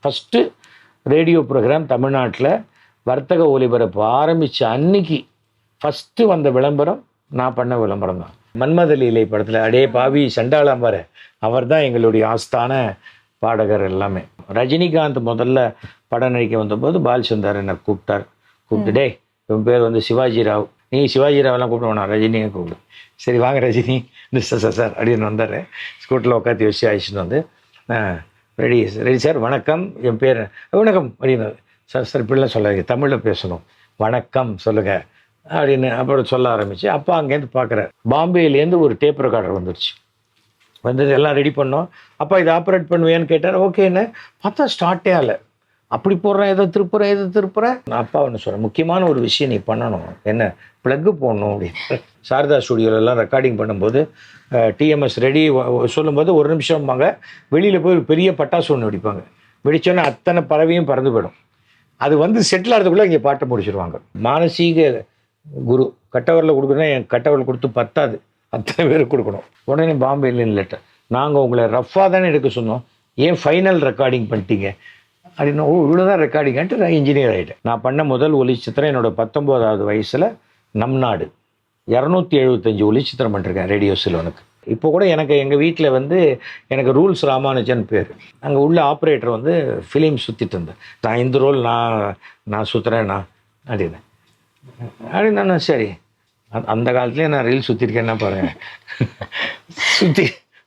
First radio program தமிழ்நாட்டில் வர்த்தக ஒலிபரப்பு ஆரம்பித்த அன்னைக்கு ஃபஸ்ட்டு வந்த விளம்பரம் நான் பண்ண விளம்பரம் தான். மன்மத லீலை படத்தில் அடே பாவி சண்டாளாம்பார அவர் தான் எங்களுடைய ஆஸ்தான பாடகர் எல்லாமே. ரஜினிகாந்த் முதல்ல படம் நடிக்க வந்தபோது பாலச்சந்தர் என்னை கூப்பிட்டு டே இவன் பேர் வந்து சிவாஜி ராவ், நீ சிவாஜி ராவெல்லாம் கூப்பிட வேணாம், ரஜினியை கூப்பிடு. சரி வாங்க ரஜினி சார் அப்படின்னு வந்தார். ஸ்கூட்டில் உட்காந்து வச்சு அழைச்சிட்டு வந்து ரெடி சார் வணக்கம், என் பேர் வணக்கம் அப்படின்னு. சார் இப்படிலாம் சொல்லாதீங்க, தமிழில் பேசணும், வணக்கம் சொல்லுங்கள் அப்படின்னு அப்புறம் சொல்ல ஆரம்பிச்சு. அப்பா அங்கேருந்து பார்க்குறாரு, பாம்பேலேருந்து ஒரு டேப் ரெக்கார்டர் வந்துடுச்சு. வந்தது எல்லாம் ரெடி பண்ணோம். அப்பா இதை ஆப்ரேட் பண்ணுவேன்னு கேட்டார். ஓகேன்னு பார்த்தா ஸ்டார்ட்டே ஆகலை. அப்படி போடுறேன், எதை திருப்புறேன். அப்பா ஒன்று சொல்கிறேன், முக்கியமான ஒரு விஷயம் நீ பண்ணணும், என்ன ப்ளக்கு போடணும் அப்படின்னு. சாரதா ஸ்டுடியோலெல்லாம் ரெக்கார்டிங் பண்ணும்போது டிஎம்எஸ் ரெடி சொல்லும்போது ஒரு நிமிஷம்பாங்க, வெளியில் போய் ஒரு பெரிய பட்டாசு ஒன்று வெடிப்பாங்க. வெடித்தோன்னே அத்தனை பறவையும் பறந்து போயிடும். அது வந்து செட்டில் ஆகிறதுக்குள்ளே இங்கே பாட்டை முடிச்சிடுவாங்க. மானசீக குரு கட்டவரில் கொடுக்குறேன்னா என் கட்டவரில் கொடுத்து பத்தாது, அத்தனை பேருக்கு கொடுக்கணும். உடனே பாம்பேலேருந்து லெட்டர், நாங்கள் உங்களை ரஃப்பாக தானே எடுக்க சொன்னோம், ஏன் ஃபைனல் ரெக்கார்டிங் பண்ணிட்டீங்க அப்படின்னு. இவ்வளோதான் ரெக்கார்டிங்கான்ட்டு நான் இன்ஜினியர் ஆகிட்டேன். நான் பண்ண முதல் ஒளிச்சித்திரம் என்னோடய 19வது வயசில் நம் நாடு 275 ஒளிச்சித்திரம் பண்ணிருக்கேன் ரேடியோ சிலோனுக்கு. இப்போ கூட எனக்கு எங்கள் வீட்டில் வந்து எனக்கு ரூல்ஸ் ராமானுஜன் பேர். அங்கே உள்ள ஆப்ரேட்டர் வந்து ஃபிலிம் சுற்றிட்டு இருந்தேன். நான் இந்த ரோல் நான் சுற்றுறேன் அப்படின்னு சரி அந்த காலத்துலேயே நான் ரீல் சுற்றிருக்கேன்னா பாருங்கள்.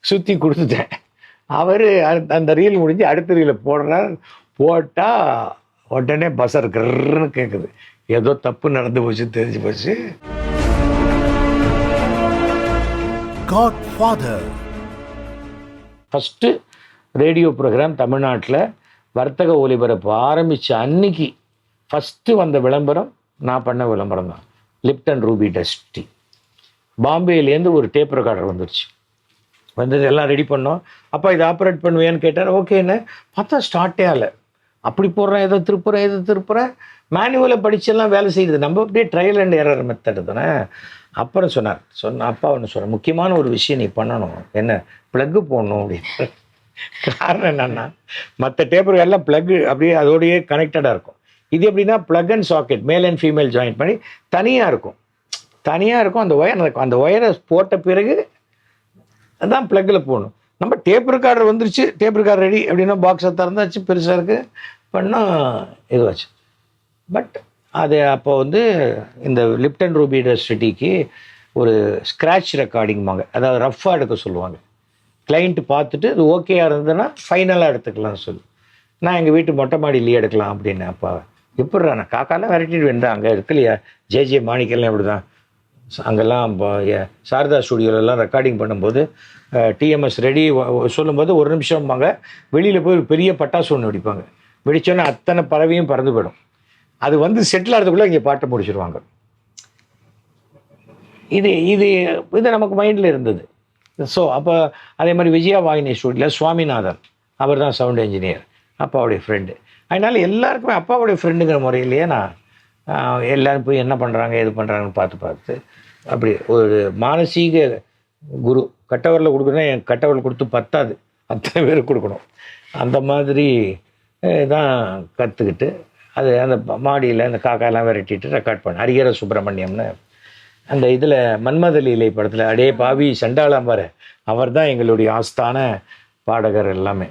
சுற்றி கொடுத்துட்டேன். அவர் அந்த ரீல் முடிஞ்சு அடுத்த ரீலை போட்டால் உடனே பஸ்ஸர் கர்ன்னு கேட்குது. ஏதோ தப்பு நடந்து போச்சு, தெரிஞ்சு போச்சு. காட்ஃபாதர் ஃபஸ்ட்டு ரேடியோ ப்ரோக்ராம் தமிழ்நாட்டில் வர்த்தக ஒலிபரப்பு ஆரம்பித்த அன்னைக்கு ஃபஸ்ட்டு வந்த விளம்பரம் நான் பண்ண விளம்பரம் தான். Lipton ruby dust tea. பாம்பேலேருந்து ஒரு டேப் ரெக்கார்டர் வந்துடுச்சு. வந்தது எல்லாம் ரெடி பண்ணோம். அப்பா இதை ஆப்ரேட் பண்ணுவேன்னு கேட்டார். ஓகேன்னு பார்த்தா ஸ்டார்ட்டே ஆகலை. அப்படி போடுறேன், எதை திருப்புறேன். மேனுவலை படிச்செல்லாம் வேலை செய்யுது. நம்ம அப்படியே ட்ரையல் அண்ட் எரர் மெத்தடு தானே. அப்புறம் அப்பா ஒன்று சொல்கிறேன், முக்கியமான ஒரு விஷயம் நீ பண்ணணும், என்ன ப்ளக்கு போடணும் அப்படின்னு. காரணம் என்னன்னா, மற்ற டேப்பர் எல்லாம் ப்ளக்கு அப்படியே அதோடையே கனெக்டடாக இருக்கும். இது எப்படின்னா plug and socket, male and female join பண்ணி தனியாக இருக்கும். அந்த ஒயரை போட்ட பிறகு அதான் ப்ளக்கில் போகணும். நம்ம டேப் ரெக்கார்டர் வந்துருச்சு, டேப் ரெக்கார்டர் ரெடி அப்படின்னா பாக்ஸை திறந்தாச்சு, பெருசாக இருக்குது பண்ணால் இதுவாச்சு. பட் அது அப்போ வந்து இந்த லிப்டன் ரூபி டஸ்டிக்கு ஒரு ஸ்க்ராட்ச் ரெக்கார்டிங்பாங்க, அதாவது ரஃப்பாக எடுக்க சொல்லுவாங்க. கிளைண்ட்டு பார்த்துட்டு அது ஓகேயாக இருந்ததுன்னா ஃபைனலாக எடுத்துக்கலாம்னு சொல்லி நான் எங்கள் வீட்டு மொட்டை மாடியிலேயே எடுக்கலாம் அப்படின்னு. அப்பா எப்படிறா நான் காக்காலாம் விரட்டிட்டு வேண்டாம், அங்கே இருக்கலையா ஜே மாணிக்கெல்லாம் இப்படி தான். அங்கெல்லாம் சாரதா ஸ்டுடியோலெல்லாம் ரெக்கார்டிங் பண்ணும்போது டிஎம்எஸ் ரெடி சொல்லும்போது ஒரு நிமிஷம்பாங்க, வெளியில் போய் ஒரு பெரிய பட்டாசு ஒன்று வெடிப்பாங்க. வெடித்தோன்னே அத்தனை பறவையும் பறந்து போயிடும். அது வந்து செட்டில் ஆகிறதுக்குள்ளே இங்கே பாட்டை முடிச்சிடுவாங்க. இது நமக்கு மைண்டில் இருந்தது. ஸோ அப்போ அதே மாதிரி விஜயா வாகினி ஸ்டுடியோவில் சுவாமிநாதன், அவர் தான் சவுண்ட் இன்ஜினியர், அப்பாவுடைய ஃப்ரெண்டு. அதனால் எல்லாருக்குமே அப்பாவுடைய ஃப்ரெண்டுங்கிற முறையிலேயே நான் எல்லோரும் போய் என்ன பண்ணுறாங்க எது பண்ணுறாங்கன்னு பார்த்து அப்படி ஒரு மானசீக குரு கட்டவரில் கொடுக்குறேன்னா என் கட்டவரில் கொடுத்து பத்தாது, அத்தனை பேருக்கு கொடுக்கணும். அந்த மாதிரி தான் கற்றுக்கிட்டு அது அந்த மாடியில் அந்த காக்காலாம் விரட்டிட்டு ரெக்கார்ட் பண்ணேன். ஹரிஹர சுப்பிரமணியம்னு அந்த இதில் மன்மத லீலை படத்தில் அடே பாவி சண்டாளாம்பார அவர் தான் எங்களுடைய ஆஸ்தான பாடகர் எல்லாமே.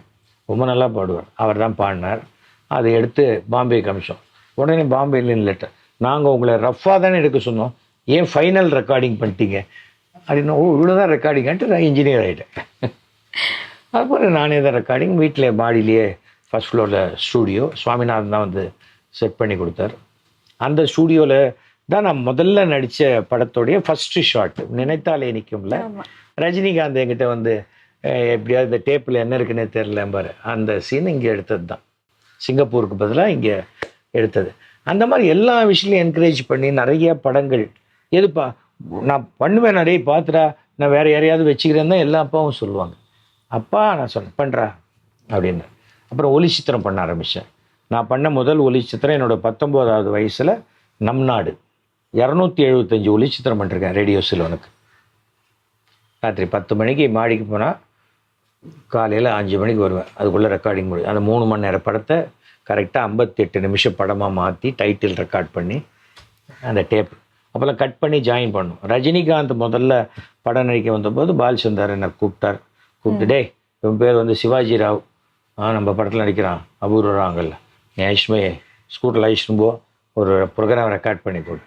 ரொம்ப நல்லா பாடுவார். அவர் தான் பாடினார். அதை எடுத்து பாம்பே காமிச்சோம். உடனே பாம்பேலேருந்து லெட்டர், நாங்கள் உங்களை ரஃப்பாக தானே எடுக்க சொன்னோம், ஏன் ஃபைனல் ரெக்கார்டிங் பண்ணிட்டீங்க அப்படின்னு. இவ்வளோதான் ரெக்கார்டிங்கான்ட்டு நான் இன்ஜினியர் ஆகிட்டேன். அதுக்கப்புறம் நானே தான் ரெக்கார்டிங் வீட்டில் மாடியிலேயே ஃபஸ்ட் ஃப்ளோரில் ஸ்டூடியோ சுவாமிநாதன் தான் வந்து செட் பண்ணி கொடுத்தார். அந்த ஸ்டூடியோவில் தான் நான் முதல்ல நடித்த படத்தோடைய ஃபஸ்ட்டு ஷார்ட் நினைத்தாலே நிற்கும்ல, ரஜினிகாந்த் என்கிட்ட வந்து எப்படியாவது இந்த டேப்பில் என்ன இருக்குன்னே தெரில பாரு, அந்த சீன் இங்கே எடுத்தது தான். சிங்கப்பூருக்கு பதிலாக இங்கே எடுத்தது. அந்த மாதிரி எல்லா விஷயத்தையும் என்கரேஜ் பண்ணி நிறைய படங்கள் எதுப்பா நான் பண்ணுவேன், நிறைய பார்த்துடா, நான் வேறு யாரையாவது வச்சுக்கிறேன்னு தான் எல்லா அப்பாவும் சொல்லுவாங்க. அப்பா நான் சொன்னேன் பண்ணுறா அப்படின்னு. அப்புறம் ஒளிச்சித்திரம் பண்ண ஆரம்பித்தேன். நான் பண்ண முதல் ஒளிச்சித்திரம் என்னோடய 19வது வயசில் நம் நாடு 275 ஒளிச்சித்திரம் பண்ணிருக்கேன் ரேடியோ சிலோனுக்கு. ராத்திரி 10 மணிக்கு மாடிக்கு போனால் காலையில் 5 மணிக்கு வருவேன். அதுக்குள்ளே ரெக்கார்டிங் முடியும். அந்த 3 மணி நேர படத்தை கரெக்டாக 58 நிமிஷம் படமாக மாற்றி டைட்டில் ரெக்கார்ட் பண்ணி அந்த டேப் அப்போல்லாம் கட் பண்ணி ஜாயின் பண்ணும். ரஜினிகாந்த் முதல்ல படம் நடிக்க வந்தபோது பாலச்சந்தர் என்னை கூப்பிட்டு டேய் இவன் பேர் வந்து சிவாஜி ராவ், நம்ம படத்தில் நடிக்கிறான், அபூர்வராங்கல்ல, நீ ஐஷ்மே ஸ்கூட்டரில் ஐஷ்ணு போ, ஒரு ப்ரோக்ராம் ரெக்கார்ட் பண்ணி போடு,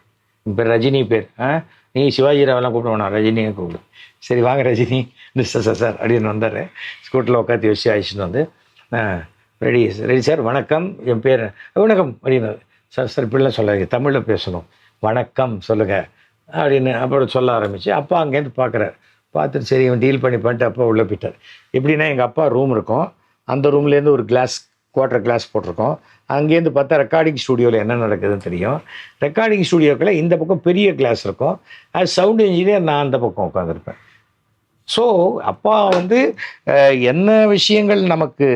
என் பேர் ரஜினி பேர், நீ சிவாஜி ராவெல்லாம் கூப்பிட வேணாம், ரஜினியை கூப்பிடு. சரி வாங்க ரஜினி சார் அப்படின்னு வந்தார். ஸ்கூட்டரில் உட்காந்து வச்சு அழைச்சிட்டு வந்து ரெடி சார் வணக்கம், என் பேர் வணக்கம் அப்படின்னு. சார் இப்படிலாம் சொல்லாதீங்க, தமிழில் பேசணும், வணக்கம் சொல்லுங்கள் அப்படின்னு அப்புறம் சொல்ல ஆரம்பித்து அப்பா அங்கேருந்து பார்க்குறாரு. பார்த்துட்டு சரி இவன் டீல் பண்ணிட்டு அப்பா உள்ளே போயிட்டார். எப்படின்னா எங்கள் அப்பா ரூம் இருக்கும், அந்த ரூம்லேருந்து ஒரு குவார்ட்டர் கிளாஸ் போட்டிருக்கோம். அங்கேருந்து பார்த்தா ரெக்கார்டிங் ஸ்டூடியோவில் என்ன நடக்குதுன்னு தெரியும். ரெக்கார்டிங் ஸ்டூடியோக்கில் இந்த பக்கம் பெரிய கிளாஸ் இருக்கும், அது சவுண்ட் இன்ஜினியர், நான் அந்த பக்கம் உட்காந்துருப்பேன். ஸோ அப்பா வந்து என்ன விஷயங்கள் நமக்கு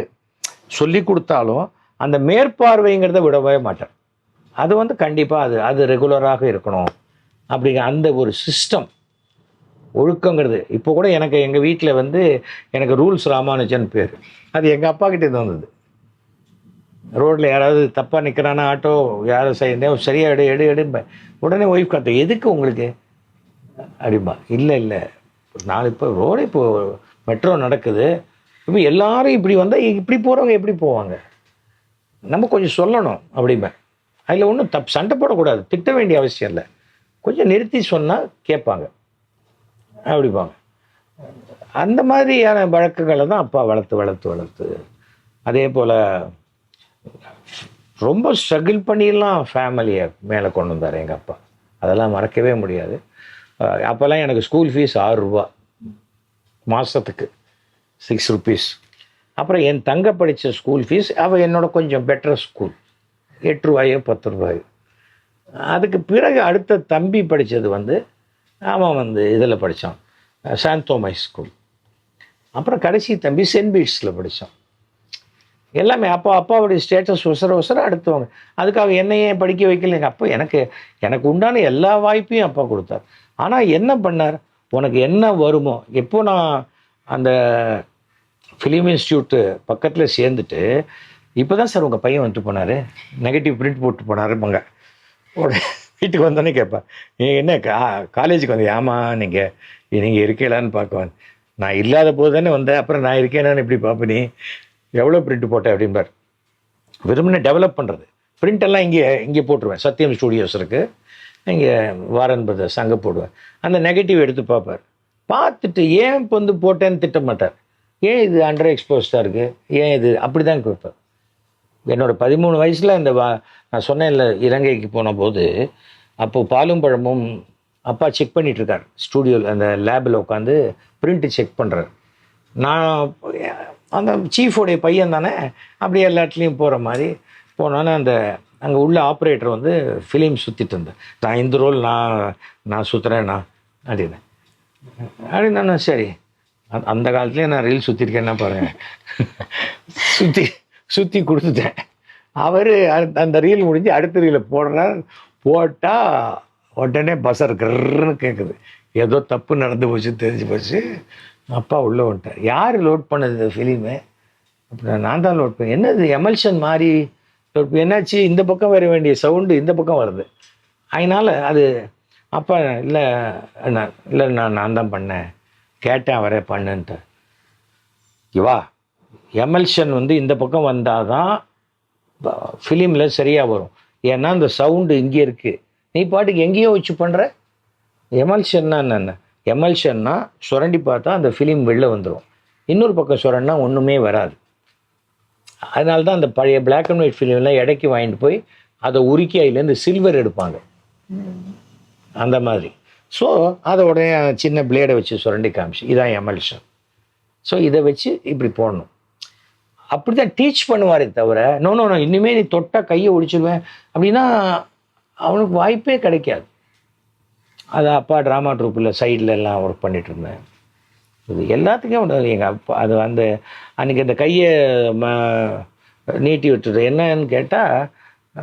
சொல்லி கொடுத்தாலும் அந்த மேற்பார்வைங்கிறத விடவே மாட்டேன். அது வந்து கண்டிப்பாக அது ரெகுலராக இருக்கணும் அப்படிங்கிற அந்த ஒரு சிஸ்டம் ஒழுக்கங்கிறது. இப்போ கூட எனக்கு எங்கள் வீட்டில் வந்து எனக்கு ரூல்ஸ் ராமானுஜன் பேர், அது எங்கள் அப்பா கிட்டேருந்து வந்தது. ரோட்டில் யாராவது தப்பாக நிற்கிறானா ஆட்டோ யாரும் செய்ய சரியாக எடுப்பேன். உடனே ஒய்ஃப் காத்த எதுக்கு உங்களுக்கு அப்படிம்பா. இல்லை நாலு இப்போ ரோடு இப்போ மெட்ரோ நடக்குது, இப்போ எல்லாரும் இப்படி வந்தால் இப்படி போகிறவங்க எப்படி போவாங்க, நம்ம கொஞ்சம் சொல்லணும் அப்படிம்பேன். அதில் ஒன்றும் சண்டை போடக்கூடாது, திட்ட வேண்டிய அவசியம் இல்லை, கொஞ்சம் நிறுத்தி சொன்னால் கேட்பாங்க அப்படிப்பாங்க. அந்த மாதிரியான வழக்குகளை தான் அப்பா வளர்த்து அதே போல் ரொம்ப ஸ்ட்ரகிள் பண்ணிடலாம் ஃபேமிலியை மேலே கொண்டு வந்தார் எங்கள் அப்பா. அதெல்லாம் மறக்கவே முடியாது. அப்போல்லாம் எனக்கு ஸ்கூல் ஃபீஸ் 6 ரூபா மாதத்துக்கு, 6 rupees. அப்புறம் என் தங்க படித்த ஸ்கூல் ஃபீஸ் அவள் என்னோட கொஞ்சம் பெட்டர் ஸ்கூல், 8 ரூபாயோ 10 ரூபாயோ. அதுக்கு பிறகு அடுத்த தம்பி படித்தது வந்து அவன் வந்து இதில் படித்தான், சாந்தோமை ஸ்கூல். அப்புறம் கடைசி தம்பி சென்ட் பீட்ஸில் படித்தான். எல்லாமே அப்பாவுடைய ஸ்டேட்டஸ் ஒசர அடுத்தவங்க. அதுக்காக என்னையே படிக்க வைக்கல. எங்கள் அப்பா எனக்கு உண்டான எல்லா வாய்ப்பையும் அப்பா கொடுத்தார். ஆனால் என்ன பண்ணார், உனக்கு என்ன வருமோ. எப்போ நான் அந்த ஃபிலிம் இன்ஸ்டியூட்டு பக்கத்தில் சேர்ந்துட்டு இப்போ தான் சார் உங்கள் பையன் வந்துட்டு போனார், நெகட்டிவ் பிரிண்ட் போட்டு போனாருப்பாங்க. வீட்டுக்கு வந்தோடனே கேட்பேன், நீங்கள் என்ன காலேஜுக்கு வந்து ஆமாம் நீங்கள் இருக்கலான்னு பார்க்குவேன். நான் இல்லாத போது தானே வந்தேன், அப்புறம் நான் இருக்கேனான்னு எப்படி பார்ப்பேன், நீ எவ்வளோ பிரிண்ட் போட்டேன் அப்படிம்பார். வெறுமனே டெவலப் பண்ணுறது பிரிண்டெல்லாம் இங்கே போட்டுருவேன். சத்யம் ஸ்டூடியோஸ் இருக்குது, இங்கே வாரன் பிரதர்ஸ் அங்கே போடுவேன். அந்த நெகட்டிவ் எடுத்து பார்ப்பார். பார்த்துட்டு ஏன் இப்போ வந்து போட்டேன்னு திட்ட மாட்டார். ஏன் இது அண்டர் எக்ஸ்போஸ்டாக இருக்குது, ஏன் இது அப்படி தான் கேட்பார். என்னோட 13 வயசில் நான் சொன்னேன் இல்லை, இலங்கைக்கு போன போது அப்போது பாலும் பழமும் அப்பா செக் பண்ணிகிட்ருக்கார் ஸ்டூடியோவில், அந்த லேபில் உட்காந்து பிரிண்ட்டு செக் பண்ணுறார். நான் அந்த சீஃபோடைய பையன் தானே, அப்படியே எல்லா இடத்துலையும் போகிற மாதிரி போனோன்னே அங்கே உள்ள ஆப்ரேட்டர் வந்து ஃபிலிம் சுற்றிட்டு இருந்தேன். நான் இந்த ரோல் நான் சுற்றுறேண்ணா அப்படின்னு சரி, அந்த காலத்துலேயே நான் ரீல் சுற்றிருக்கேன்னா பாருங்கள், சுற்றி கொடுத்துட்டேன். அவர் அந்த ரீல் முடிஞ்சு அடுத்த ரீலை போட்டால் உடனே பஸ்ஸர் கர்ன்னு கேட்குது, ஏதோ தப்பு நடந்து போச்சு தெரிஞ்சு போச்சு. அப்பா உள்ளே வந்துட்டார். யார் லோட் பண்ணது இந்த ஃபிலிமு அப்படின்னா, நான் தான் லோட் பண்ணேன். என்னது எமல்ஷன் மாதிரி லோட் பண்ணி, என்னாச்சு இந்த பக்கம் வர வேண்டிய சவுண்டு இந்த பக்கம் வருது, அதனால் அது அப்பா இல்லை நான் தான் பண்ணேன், கேட்டேன் அவரே பண்ணுன்ட்டு. இவா எமல்ஷன் வந்து இந்த பக்கம் வந்தால் தான் ஃபிலிமில் சரியாக வரும், ஏன்னா அந்த சவுண்டு இங்கே இருக்குது, நீ பாட்டுக்கு எங்கேயோ வச்சு பண்ணுற. எமல்ஷன்னா என்ன, எமல்ஷன்னா சுரண்டி பார்த்தா அந்த ஃபிலிம் வெளில வந்துடும், இன்னொரு பக்கம் சுரண்டா ஒன்றுமே வராது. அதனால தான் அந்த பழைய பிளாக் அண்ட் ஒயிட் ஃபிலிம்லாம் இடைக்கு வாங்கிட்டு போய் அதை உருக்கி அதுலேருந்து சில்வர் எடுப்பாங்க அந்த மாதிரி. ஸோ அதை உடனே சின்ன பிளேடை வச்சு சுரண்டி காமிச்சு இதான் எமல்ஷன், ஸோ இதை வச்சு இப்படி போடணும், அப்படி தான் டீச் பண்ணுவாரே தவிர நோ இனிமேல் நீ தொட்டால் கையை ஒடிச்சிடுவேன் அப்படின்னா அவனுக்கு வாய்ப்பே கிடைக்காது. அது அப்பா ட்ராமா ட்ரூப்பில் சைடில் எல்லாம் ஒர்க் பண்ணிகிட்டு இருந்தேன். இது எல்லாத்துக்கும் எங்கள் அப்பா அது அன்றைக்கி அந்த கையை நீட்டி விட்டுட்டு என்னன்னு கேட்டால்,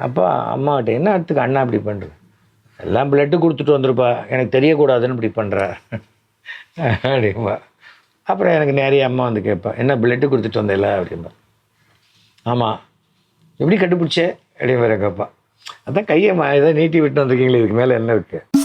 அப்பா அம்மாகிட்ட என்ன அடுத்துக்கு அண்ணா இப்படி பண்ணுற, எல்லாம் பிளட்டு கொடுத்துட்டு வந்துருப்பா, எனக்கு தெரியக்கூடாதுன்னு இப்படி பண்ணுற அப்படின்பா. அப்புறம் எனக்கு நிறைய அம்மா வந்து கேட்பா, என்ன பிளட்டு கொடுத்துட்டு வந்தேல அப்படின்பா. ஆமாம், எப்படி கண்டுபிடிச்சே அப்படின்னு வேற கேட்பா. அதான் கையை ஏதோ நீட்டி விட்டு வந்திருக்கீங்களே, இதுக்கு மேலே என்ன இருக்குது.